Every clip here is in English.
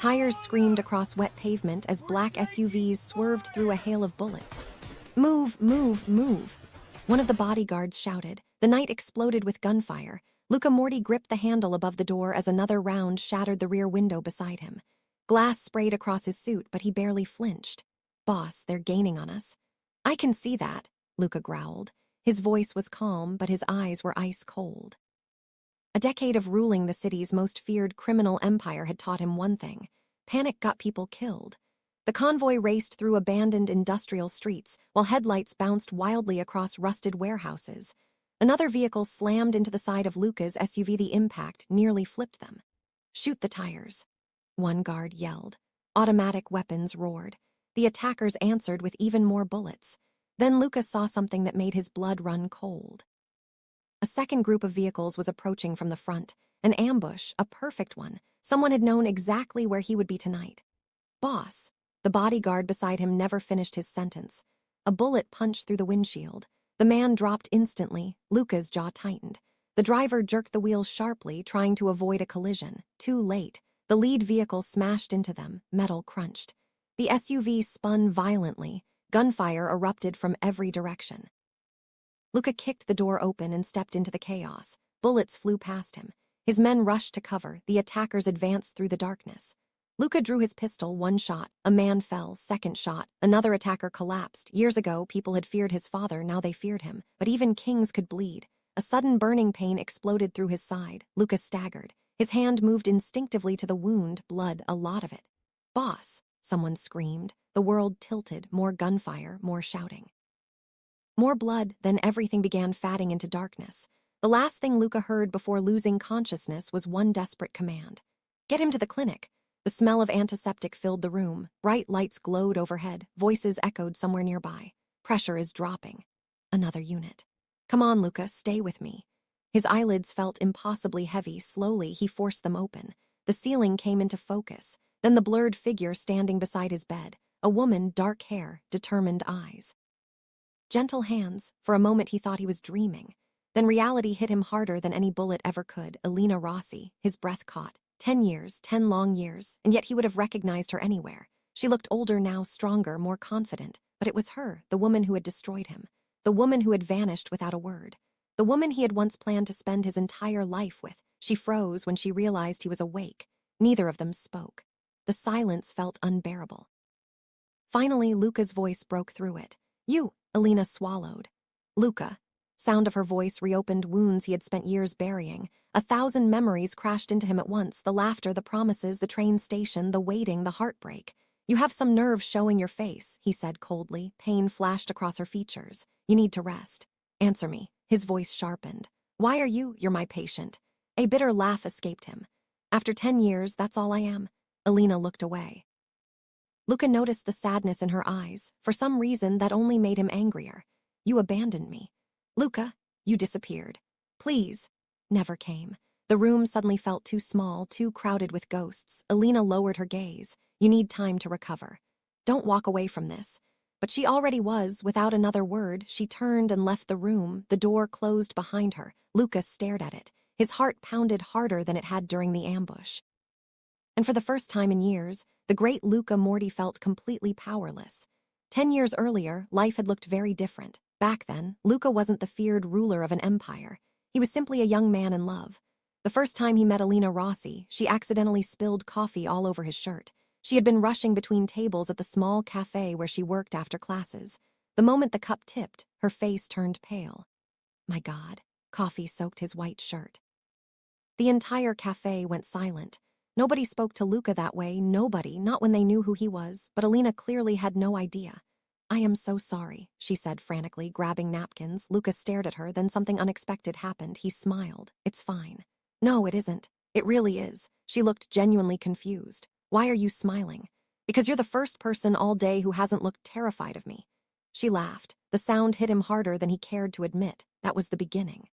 Tires screamed across wet pavement as black SUVs swerved through a hail of bullets. "Move, move, move!" One of the bodyguards shouted. The night exploded with gunfire. Luca Moretti gripped the handle above the door as another round shattered the rear window beside him. Glass sprayed across his suit, but he barely flinched. "Boss, they're gaining on us." "I can see that," Luca growled. His voice was calm, but his eyes were ice cold. A decade of ruling the city's most feared criminal empire had taught him one thing: panic got people killed. The convoy raced through abandoned industrial streets, while headlights bounced wildly across rusted warehouses. Another vehicle slammed into the side of Luca's SUV. The impact nearly flipped them. "Shoot the tires," one guard yelled. Automatic weapons roared. The attackers answered with even more bullets. Then Luca saw something that made his blood run cold. A second group of vehicles was approaching from the front. An ambush, a perfect one. Someone had known exactly where he would be tonight. "Boss." The bodyguard beside him never finished his sentence. A bullet punched through the windshield. The man dropped instantly. Luca's jaw tightened. The driver jerked the wheels sharply, trying to avoid a collision. Too late. The lead vehicle smashed into them. Metal crunched. The SUV spun violently. Gunfire erupted from every direction. Luca kicked the door open and stepped into the chaos. Bullets flew past him. His men rushed to cover. The attackers advanced through the darkness. Luca drew his pistol. One shot. A man fell. Second shot. Another attacker collapsed. Years ago, people had feared his father. Now they feared him. But even kings could bleed. A sudden burning pain exploded through his side. Luca staggered. His hand moved instinctively to the wound, blood, a lot of it. "Boss," someone screamed. The world tilted. More gunfire, more shouting. More blood, then everything began fading into darkness. The last thing Luca heard before losing consciousness was one desperate command: "Get him to the clinic." The smell of antiseptic filled the room. Bright lights glowed overhead. Voices echoed somewhere nearby. "Pressure is dropping." Another unit. "Come on, Luca, stay with me." His eyelids felt impossibly heavy. Slowly, he forced them open. The ceiling came into focus. Then the blurred figure standing beside his bed. A woman, dark hair, determined eyes. Gentle hands. For a moment he thought he was dreaming. Then reality hit him harder than any bullet ever could. Elena Rossi. His breath caught. 10 years, 10 long years, and yet he would have recognized her anywhere. She looked older now, stronger, more confident. But it was her, the woman who had destroyed him. The woman who had vanished without a word. The woman he had once planned to spend his entire life with. She froze when she realized he was awake. Neither of them spoke. The silence felt unbearable. Finally, Luca's voice broke through it. "You," Elena swallowed. "Luca." Sound of her voice reopened wounds he had spent years burying. 1,000 memories crashed into him at once: the laughter, the promises, the train station, the waiting, the heartbreak. "You have some nerve showing your face," he said coldly. Pain flashed across her features. "You need to rest." "Answer me." His voice sharpened. "Why are you? You're my patient." A bitter laugh escaped him. "After 10 years, that's all I am." Elena looked away. Luca noticed the sadness in her eyes. For some reason, that only made him angrier. "You abandoned me." "Luca, you disappeared." "Please." Never came. The room suddenly felt too small, too crowded with ghosts. Elena lowered her gaze. "You need time to recover. Don't walk away from this." But she already was. Without another word, she turned and left the room. The door closed behind her. Luca stared at it. His heart pounded harder than it had during the ambush. And for the first time in years, the great Luca Moretti felt completely powerless. 10 years earlier, life had looked very different. Back then, Luca wasn't the feared ruler of an empire. He was simply a young man in love. The first time he met Elena Rossi, she accidentally spilled coffee all over his shirt. She had been rushing between tables at the small cafe where she worked after classes. The moment the cup tipped, her face turned pale. My God, coffee soaked his white shirt. The entire cafe went silent. Nobody spoke to Luca that way, nobody, not when they knew who he was, but Elena clearly had no idea. "I am so sorry," she said frantically, grabbing napkins. Luca stared at her, then something unexpected happened. He smiled. "It's fine." "No, it isn't. It really is." She looked genuinely confused. "Why are you smiling?" "Because you're the first person all day who hasn't looked terrified of me." She laughed. The sound hit him harder than he cared to admit. That was the beginning.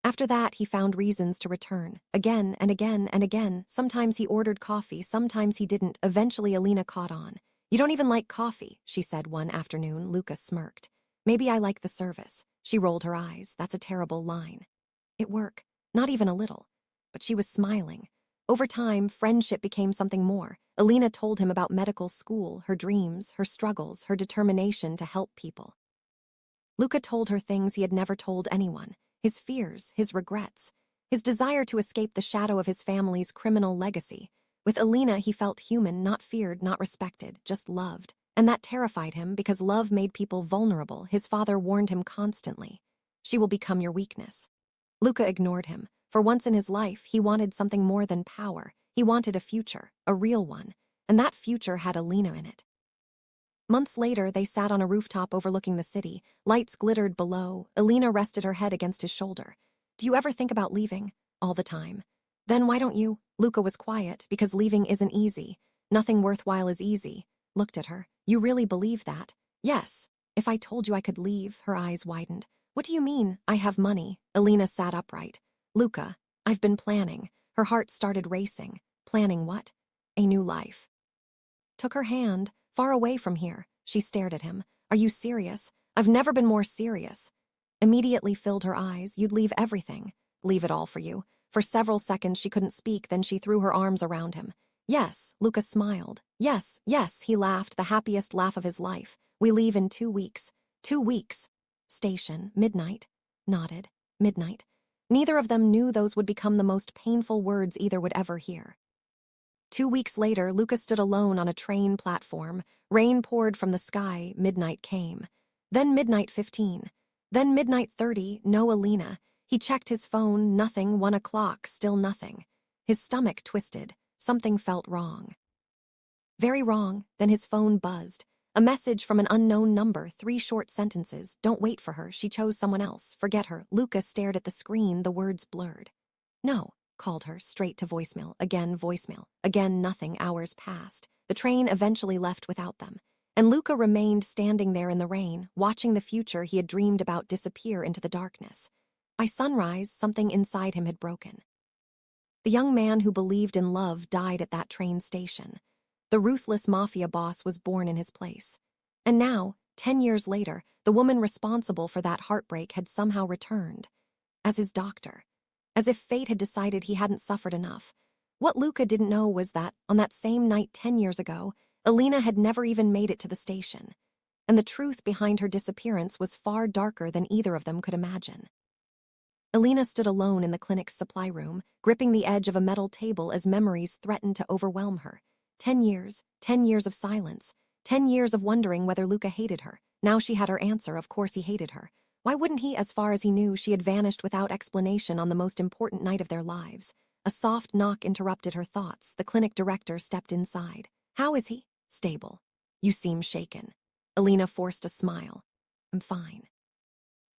After that, he found reasons to return. Again and again and again. Sometimes he ordered coffee, sometimes he didn't. Eventually, Elena caught on. "You don't even like coffee," she said one afternoon. Luca smirked. "Maybe I like the service." She rolled her eyes. "That's a terrible line." "It worked. Not even a little." But she was smiling. Over time, friendship became something more. Elena told him about medical school, her dreams, her struggles, her determination to help people. Luca told her things he had never told anyone, his fears, his regrets, his desire to escape the shadow of his family's criminal legacy. With Elena, he felt human, not feared, not respected, just loved. And that terrified him because love made people vulnerable. His father warned him constantly. She will become your weakness. Luca ignored him. For once in his life, he wanted something more than power. He wanted a future, a real one, and that future had Elena in it. Months later, they sat on a rooftop overlooking the city. Lights glittered below. Elena rested her head against his shoulder. Do you ever think about leaving? All the time. Then why don't you? Luca was quiet, because leaving isn't easy. Nothing worthwhile is easy. Looked at her. You really believe that? Yes. If I told you I could leave, her eyes widened. What do you mean? I have money. Elena sat upright. Luca, I've been planning. Her heart started racing. Planning what? A new life. Took her hand. Far away from here. She stared at him. Are you serious? I've never been more serious. Immediately filled her eyes. You'd leave everything. Leave it all for you. For several seconds she couldn't speak, then she threw her arms around him. Yes, Luca smiled. Yes, yes, he laughed, the happiest laugh of his life. We leave in 2 weeks. 2 weeks. Station, midnight. Nodded. Midnight. Neither of them knew those would become the most painful words either would ever hear. 2 weeks later, Luca stood alone on a train platform. Rain poured from the sky. Midnight came. Then midnight 15. Then midnight 30. No Elena. He checked his phone. Nothing. 1 o'clock. Still nothing. His stomach twisted. Something felt wrong. Very wrong. Then his phone buzzed. A message from an unknown number. 3 short sentences. Don't wait for her. She chose someone else. Forget her. Luca stared at the screen. The words blurred. No. Called her, straight to voicemail. Again voicemail. Again nothing. Hours passed. The train eventually left without them. And Luca remained standing there in the rain, watching the future he had dreamed about disappear into the darkness. By sunrise, something inside him had broken. The young man who believed in love died at that train station. The ruthless mafia boss was born in his place. And now, 10 years later, the woman responsible for that heartbreak had somehow returned. As his doctor. As if fate had decided he hadn't suffered enough. What Luca didn't know was that, on that same night 10 years ago, Elena had never even made it to the station. And the truth behind her disappearance was far darker than either of them could imagine. Elena stood alone in the clinic's supply room, gripping the edge of a metal table as memories threatened to overwhelm her. 10 years, 10 years of silence, 10 years of wondering whether Luca hated her. Now she had her answer. Of course he hated her. Why wouldn't he? As far as he knew, she had vanished without explanation on the most important night of their lives. A soft knock interrupted her thoughts. The clinic director stepped inside. How is he? Stable. You seem shaken. Elena forced a smile. I'm fine.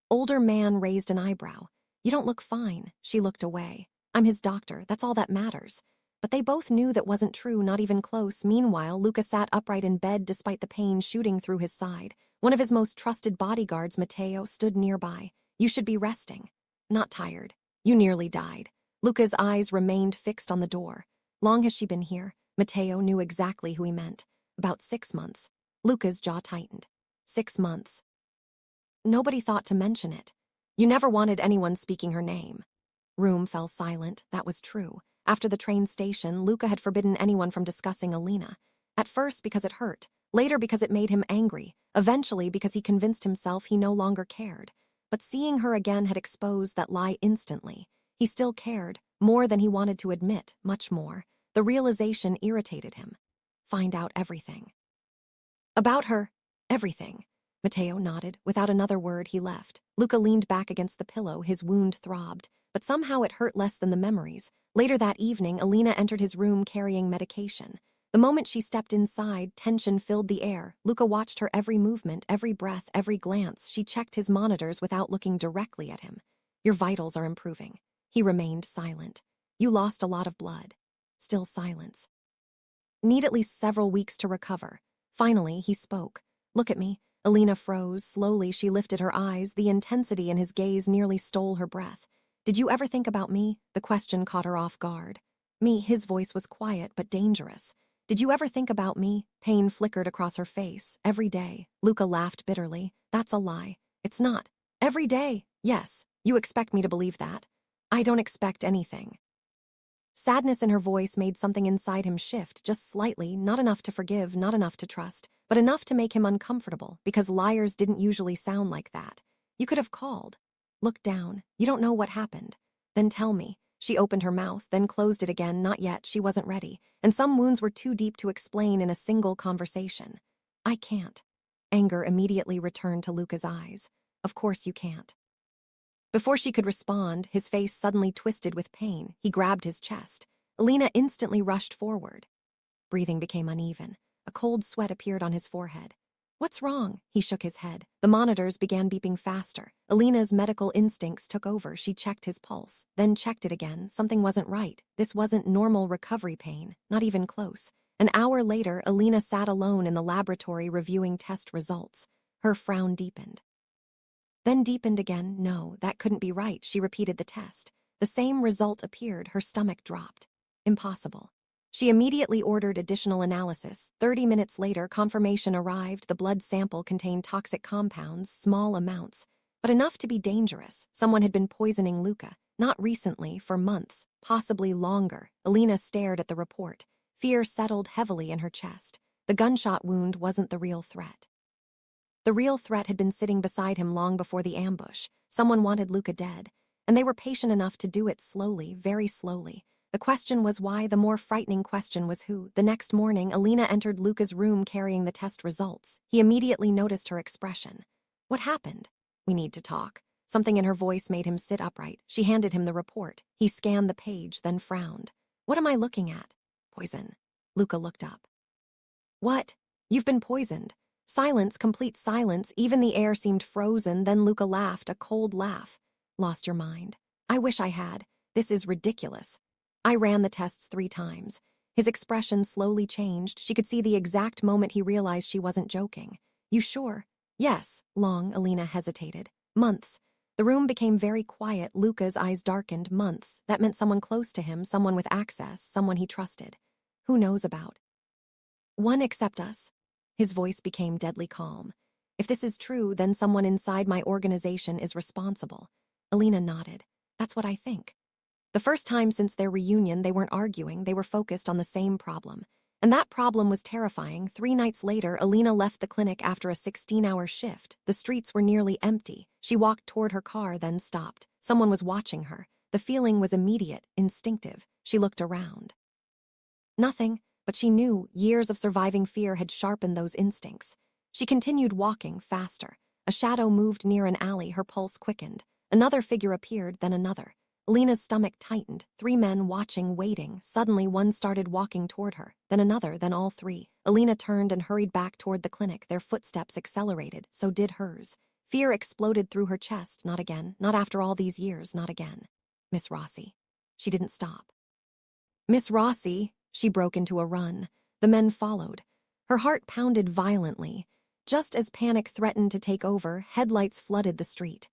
Older man raised an eyebrow. You don't look fine. She looked away. I'm his doctor. That's all that matters. But they both knew that wasn't true, not even close. Meanwhile, Luca sat upright in bed despite the pain shooting through his side. One of his most trusted bodyguards, Matteo, stood nearby. You should be resting. Not tired. You nearly died. Luca's eyes remained fixed on the door. Long has she been here? Matteo knew exactly who he meant. About 6 months. Luca's jaw tightened. 6 months. Nobody thought to mention it. You never wanted anyone speaking her name. Room fell silent. That was true. After the train station, Luca had forbidden anyone from discussing Elena. At first because it hurt. Later because it made him angry. Eventually because he convinced himself he no longer cared. But seeing her again had exposed that lie instantly. He still cared, more than he wanted to admit, much more. The realization irritated him. Find out everything. About her. Everything. Matteo nodded. Without another word, he left. Luca leaned back against the pillow. His wound throbbed. But somehow it hurt less than the memories. Later that evening, Elena entered his room carrying medication. The moment she stepped inside, tension filled the air. Luca watched her every movement, every breath, every glance. She checked his monitors without looking directly at him. Your vitals are improving. He remained silent. You lost a lot of blood. Still silence. Need at least several weeks to recover. Finally, he spoke. Look at me. Elena froze. Slowly, she lifted her eyes. The intensity in his gaze nearly stole her breath. Did you ever think about me? The question caught her off guard. Me, his voice was quiet but dangerous. Did you ever think about me? Pain flickered across her face. Every day. Luca laughed bitterly. That's a lie. It's not. Every day. Yes. You expect me to believe that? I don't expect anything. Sadness in her voice made something inside him shift just slightly, not enough to forgive, not enough to trust, but enough to make him uncomfortable, because liars didn't usually sound like that. You could have called. Look down. You don't know what happened. Then tell me. She opened her mouth, then closed it again. Not yet. She wasn't ready. And some wounds were too deep to explain in a single conversation. I can't. Anger immediately returned to Luca's eyes. Of course you can't. Before she could respond, his face suddenly twisted with pain. He grabbed his chest. Elena instantly rushed forward. Breathing became uneven. A cold sweat appeared on his forehead. What's wrong? He shook his head. The monitors began beeping faster. Elena's medical instincts took over. She checked his pulse, then checked it again. Something wasn't right. This wasn't normal recovery pain, not even close. An hour later, Elena sat alone in the laboratory reviewing test results. Her frown deepened. Then deepened again. No, that couldn't be right. She repeated the test. The same result appeared. Her stomach dropped. Impossible. She immediately ordered additional analysis. 30 minutes later, confirmation arrived. The blood sample contained toxic compounds, small amounts, but enough to be dangerous. Someone had been poisoning Luca. Not recently, for months, possibly longer. Elena stared at the report. Fear settled heavily in her chest. The gunshot wound wasn't the real threat. The real threat had been sitting beside him long before the ambush. Someone wanted Luca dead, and they were patient enough to do it slowly, very slowly. The question was why. The more frightening question was who. The next morning, Elena entered Luca's room carrying the test results. He immediately noticed her expression. What happened? We need to talk. Something in her voice made him sit upright. She handed him the report. He scanned the page, then frowned. What am I looking at? Poison. Luca looked up. What? You've been poisoned. Silence, complete silence. Even the air seemed frozen. Then Luca laughed, a cold laugh. Lost your mind. I wish I had. This is ridiculous. I ran the tests 3 times. His expression slowly changed. She could see the exact moment he realized she wasn't joking. You sure? Yes. Long. Elena hesitated. Months. The room became very quiet. Luca's eyes darkened. Months. That meant someone close to him, someone with access, someone he trusted. Who knows about? One except us. His voice became deadly calm. If this is true, then someone inside my organization is responsible. Elena nodded. That's what I think. The first time since their reunion, they weren't arguing, they were focused on the same problem. And that problem was terrifying. 3 nights later, Elena left the clinic after a 16-hour shift. The streets were nearly empty. She walked toward her car, then stopped. Someone was watching her. The feeling was immediate, instinctive. She looked around. Nothing, but she knew years of surviving fear had sharpened those instincts. She continued walking, faster. A shadow moved near an alley. Her pulse quickened. Another figure appeared, then another. Elena's stomach tightened. 3 men watching, waiting. Suddenly, one started walking toward her, then another, then all 3. Elena turned and hurried back toward the clinic. Their footsteps accelerated, so did hers. Fear exploded through her chest. Not again. Not after all these years. Not again. Miss Rossi. She didn't stop. Miss Rossi. She broke into a run. The men followed. Her heart pounded violently. Just as panic threatened to take over, headlights flooded the street.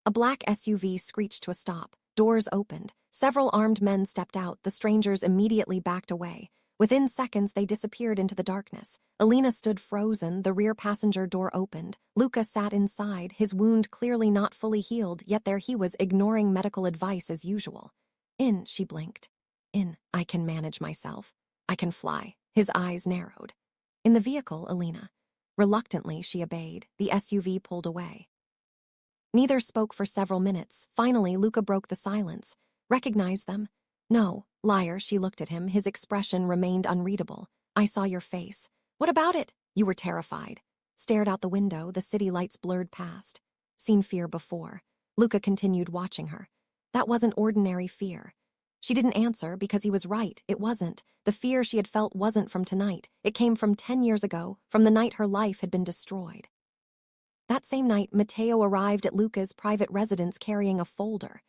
A black SUV screeched to a stop. Doors opened. Several armed men stepped out. The strangers immediately backed away. Within seconds, they disappeared into the darkness. Elena stood frozen. The rear passenger door opened. Luca sat inside, his wound clearly not fully healed, yet there he was, ignoring medical advice as usual. In, she blinked. In, I can manage myself. I can fly. His eyes narrowed. In the vehicle, Elena. Reluctantly, she obeyed. The SUV pulled away. Neither spoke for several minutes. Finally, Luca broke the silence. Recognize them? No. Liar. She looked at him. His expression remained unreadable. I saw your face. What about it? You were terrified. Stared out the window. The city lights blurred past. Seen fear before. Luca continued watching her. That wasn't ordinary fear. She didn't answer because he was right. It wasn't. The fear she had felt wasn't from tonight. It came from 10 years ago, from the night her life had been destroyed. That same night, Matteo arrived at Luca's private residence carrying a folder.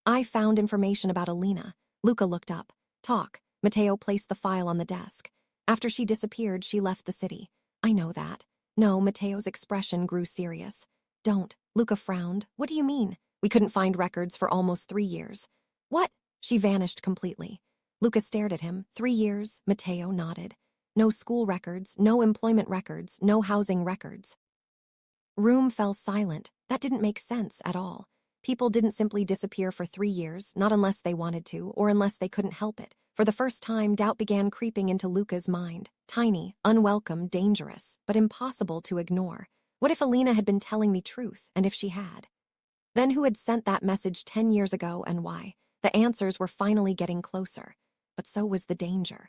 I found information about Elena. Luca looked up. Talk. Matteo placed the file on the desk. After she disappeared, she left the city. I know that. No, Matteo's expression grew serious. Don't. Luca frowned. What do you mean? We couldn't find records for almost 3 years. What? She vanished completely. Luca stared at him. 3 years? Matteo nodded. No school records, no employment records, no housing records. Room fell silent. That didn't make sense at all. People didn't simply disappear for 3 years, not unless they wanted to, or unless they couldn't help it. For the first time, doubt began creeping into Luca's mind. Tiny, unwelcome, dangerous, but impossible to ignore. What if Elena had been telling the truth, and if she had? Then who had sent that message 10 years ago, and why? The answers were finally getting closer, but so was the danger.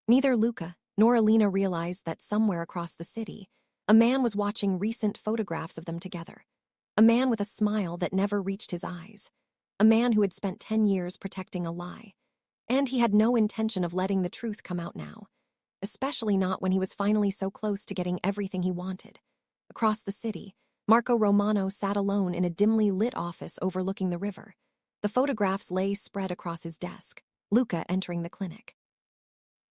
Neither Luca nor Elena realized that somewhere across the city, a man was watching recent photographs of them together. A man with a smile that never reached his eyes. A man who had spent 10 years protecting a lie. And he had no intention of letting the truth come out now. Especially not when he was finally so close to getting everything he wanted. Across the city, Marco Romano sat alone in a dimly lit office overlooking the river. The photographs lay spread across his desk. Luca entering the clinic.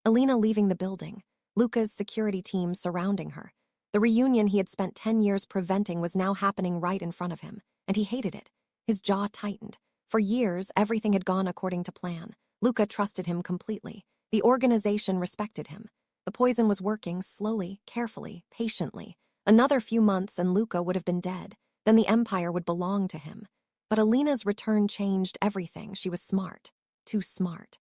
Elena leaving the building. Luca's security team surrounding her. The reunion he had spent 10 years preventing was now happening right in front of him, and he hated it. His jaw tightened. For years, everything had gone according to plan. Luca trusted him completely. The organization respected him. The poison was working slowly, carefully, patiently. Another few months and Luca would have been dead. Then the empire would belong to him. But Elena's return changed everything. She was smart. Too smart.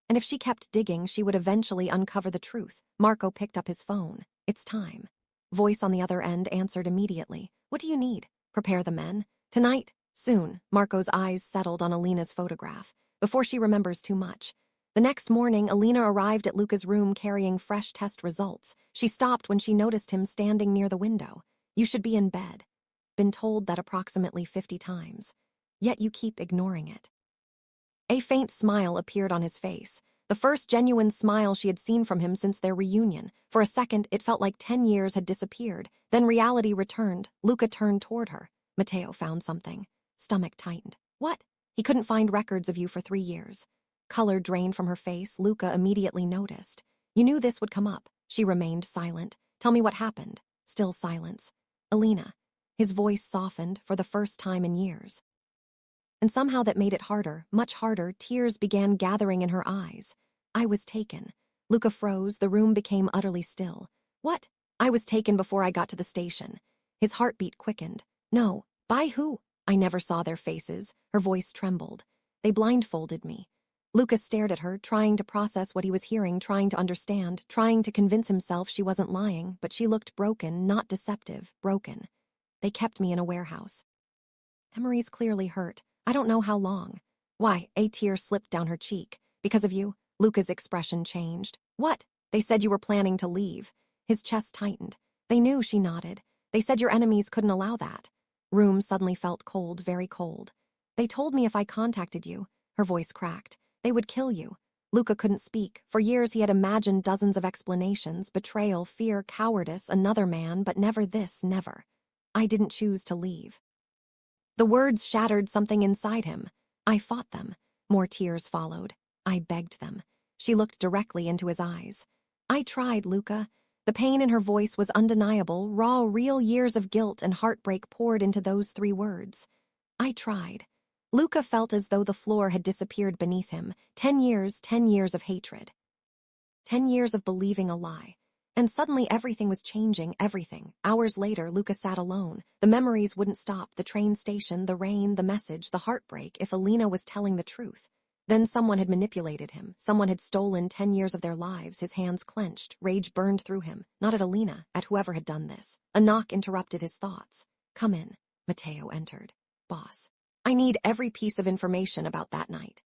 And if she kept digging, she would eventually uncover the truth. Marco picked up his phone. It's time. Voice on the other end answered immediately. What do you need? Prepare the men. Tonight? Soon. Marco's eyes settled on Elena's photograph. Before she remembers too much. The next morning, Elena arrived at Luca's room carrying fresh test results. She stopped when she noticed him standing near the window. You should be in bed. Been told that approximately 50 times. Yet you keep ignoring it. A faint smile appeared on his face. The first genuine smile she had seen from him since their reunion. For a second, it felt like 10 years had disappeared. Then reality returned. Luca turned toward her. Matteo found something. Stomach tightened. What? He couldn't find records of you for 3 years. Color drained from her face. Luca immediately noticed. You knew this would come up. She remained silent. Tell me what happened. Still silence. Elena. His voice softened for the first time in years. And somehow that made it harder, much harder. Tears began gathering in her eyes. I was taken. Luca froze. The room became utterly still. What? I was taken before I got to the station. His heartbeat quickened. No. By who? I never saw their faces. Her voice trembled. They blindfolded me. Luca stared at her, trying to process what he was hearing, trying to understand, trying to convince himself she wasn't lying, but she looked broken, not deceptive, broken. They kept me in a warehouse. Emery's clearly hurt. I don't know how long. Why? A tear slipped down her cheek. Because of you? Luca's expression changed. What? They said you were planning to leave. His chest tightened. They knew, she nodded. They said your enemies couldn't allow that. Room suddenly felt cold, very cold. They told me if I contacted you, her voice cracked, they would kill you. Luca couldn't speak. For years he had imagined dozens of explanations, betrayal, fear, cowardice, another man, but never this, never. I didn't choose to leave. The words shattered something inside him. I fought them. More tears followed. I begged them. She looked directly into his eyes. I tried, Luca. The pain in her voice was undeniable. Raw, real years of guilt and heartbreak poured into those 3 words. I tried. Luca felt as though the floor had disappeared beneath him. 10 years of hatred. 10 years of believing a lie. And suddenly everything was changing, everything. Hours later, Luca sat alone. The memories wouldn't stop. The train station, the rain, the message, the heartbreak. If Elena was telling the truth. Then someone had manipulated him. Someone had stolen 10 years of their lives. His hands clenched. Rage burned through him. Not at Elena, at whoever had done this. A knock interrupted his thoughts. Come in. Matteo entered. Boss. I need every piece of information about that night.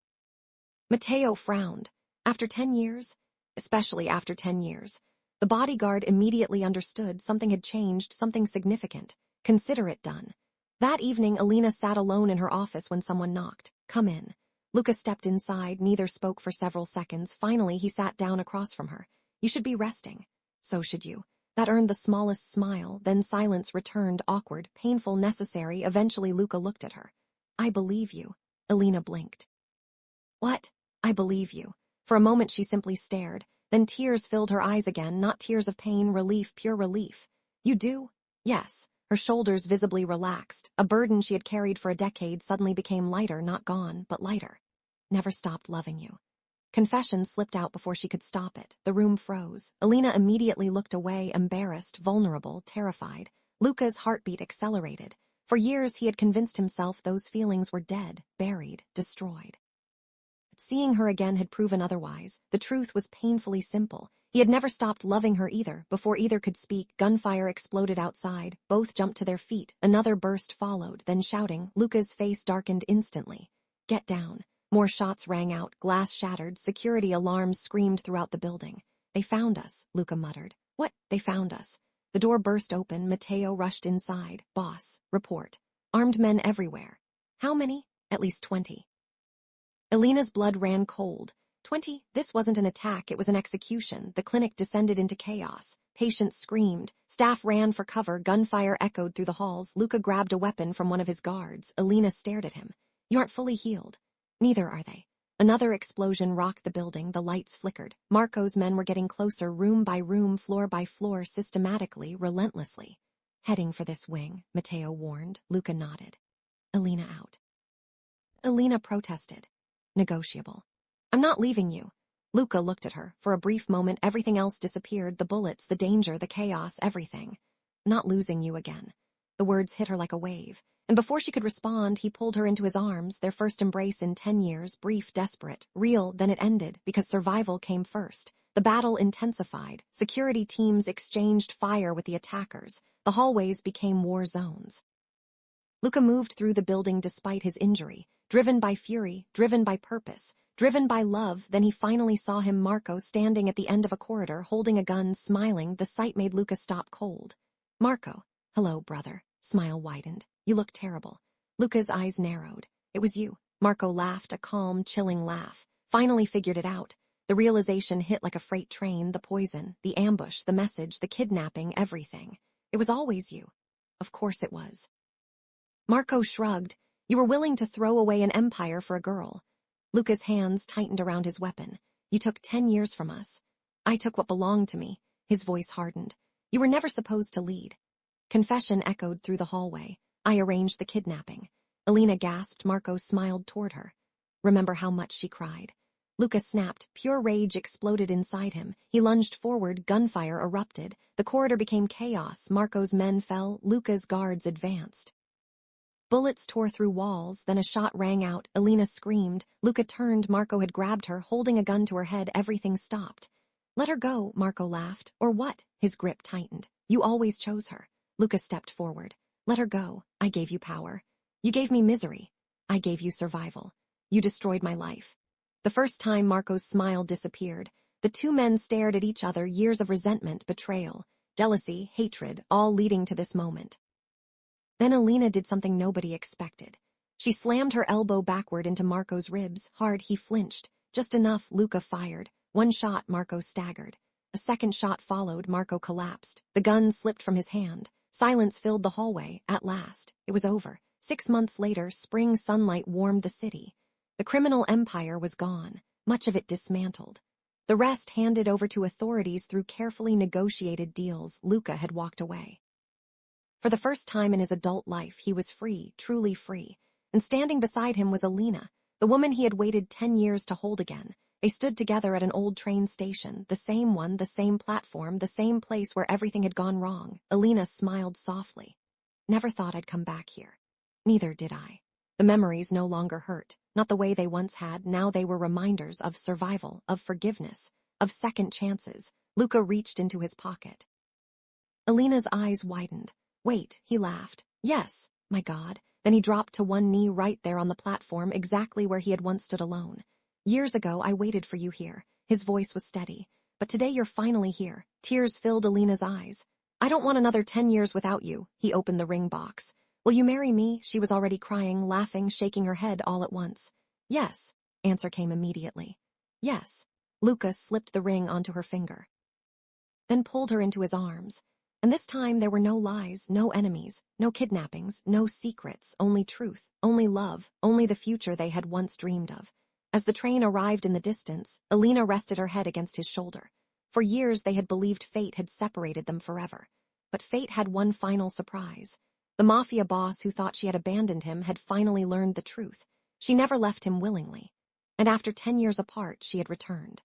Matteo frowned. After 10 years? Especially after 10 years. The bodyguard immediately understood something had changed, something significant. Consider it done. That evening, Elena sat alone in her office when someone knocked. Come in. Luca stepped inside. Neither spoke for several seconds. Finally, he sat down across from her. You should be resting. So should you. That earned the smallest smile. Then silence returned, awkward, painful, necessary. Eventually, Luca looked at her. I believe you. Elena blinked. What? I believe you. For a moment, she simply stared. Then tears filled her eyes again, not tears of pain, relief, pure relief. You do? Yes. Her shoulders visibly relaxed. A burden she had carried for a decade suddenly became lighter, not gone, but lighter. Never stopped loving you. Confession slipped out before she could stop it. The room froze. Elena immediately looked away, embarrassed, vulnerable, terrified. Luca's heartbeat accelerated. For years he had convinced himself those feelings were dead, buried, destroyed. But seeing her again had proven otherwise. The truth was painfully simple. He had never stopped loving her either. Before either could speak, gunfire exploded outside. Both jumped to their feet. Another burst followed, then shouting, Luca's face darkened instantly. Get down. More shots rang out, glass shattered, security alarms screamed throughout the building. They found us, Luca muttered. What? They found us. The door burst open. Matteo rushed inside. Boss, report. Armed men everywhere. How many? At least 20. Elena's blood ran cold. 20? This wasn't an attack, it was an execution. The clinic descended into chaos. Patients screamed. Staff ran for cover. Gunfire echoed through the halls. Luca grabbed a weapon from one of his guards. Elena stared at him. You aren't fully healed. Neither are they. Another explosion rocked the building. The lights flickered. Marco's men were getting closer, room by room, floor by floor, systematically, relentlessly. Heading for this wing, Matteo warned. Luca nodded. Elena out. Elena protested. Negotiable. I'm not leaving you. Luca looked at her. For a brief moment, everything else disappeared. The bullets, the danger, the chaos, everything. Not losing you again. The words hit her like a wave. And before she could respond, he pulled her into his arms, their first embrace in 10 years, brief, desperate, real, then it ended, because survival came first. The battle intensified. Security teams exchanged fire with the attackers. The hallways became war zones. Luca moved through the building despite his injury, driven by fury, driven by purpose, driven by love. Then he finally saw him, Marco, standing at the end of a corridor, holding a gun, smiling. The sight made Luca stop cold. Marco. Hello, brother. Smile widened. You look terrible. Luca's eyes narrowed. It was you. Marco laughed, a calm, chilling laugh. Finally figured it out. The realization hit like a freight train, the poison, the ambush, the message, the kidnapping, everything. It was always you. Of course it was. Marco shrugged. You were willing to throw away an empire for a girl. Luca's hands tightened around his weapon. You took 10 years from us. I took what belonged to me. His voice hardened. You were never supposed to lead. Confession echoed through the hallway. I arranged the kidnapping. Elena gasped. Marco smiled toward her. Remember how much she cried. Luca snapped. Pure rage exploded inside him. He lunged forward. Gunfire erupted. The corridor became chaos. Marco's men fell. Luca's guards advanced. Bullets tore through walls. Then a shot rang out. Elena screamed. Luca turned. Marco had grabbed her, holding a gun to her head. Everything stopped. Let her go, Marco laughed. Or what? His grip tightened. You always chose her. Luca stepped forward. Let her go. I gave you power. You gave me misery. I gave you survival. You destroyed my life. The first time Marco's smile disappeared, the two men stared at each other, years of resentment, betrayal, jealousy, hatred, all leading to this moment. Then Elena did something nobody expected. She slammed her elbow backward into Marco's ribs. Hard, he flinched. Just enough. Luca fired. One shot, Marco staggered. A second shot followed. Marco collapsed. The gun slipped from his hand. Silence filled the hallway. At last, it was over. 6 months later, spring sunlight warmed the city. The criminal empire was gone, much of it dismantled. The rest handed over to authorities through carefully negotiated deals. Luca had walked away. For the first time in his adult life, he was free, truly free. And standing beside him was Elena, the woman he had waited 10 years to hold again. They stood together at an old train station, the same one, the same platform, the same place where everything had gone wrong. Elena smiled softly. Never thought I'd come back here. Neither did I. The memories no longer hurt, not the way they once had. Now they were reminders of survival, of forgiveness, of second chances. Luca reached into his pocket. Elena's eyes widened. Wait, he laughed. Yes, my God. Then he dropped to one knee right there on the platform, exactly where he had once stood alone. Years ago, I waited for you here. His voice was steady. But today you're finally here. Tears filled Elena's eyes. I don't want another 10 years without you. He opened the ring box. Will you marry me? She was already crying, laughing, shaking her head all at once. Yes. Answer came immediately. Yes. Luca slipped the ring onto her finger. Then pulled her into his arms. And this time there were no lies, no enemies, no kidnappings, no secrets, only truth, only love, only the future they had once dreamed of. As the train arrived in the distance, Elena rested her head against his shoulder. For years they had believed fate had separated them forever. But fate had one final surprise. The Mafia boss who thought she had abandoned him had finally learned the truth. She never left him willingly. And after 10 years apart, she had returned.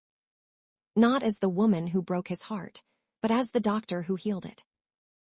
Not as the woman who broke his heart, but as the doctor who healed it.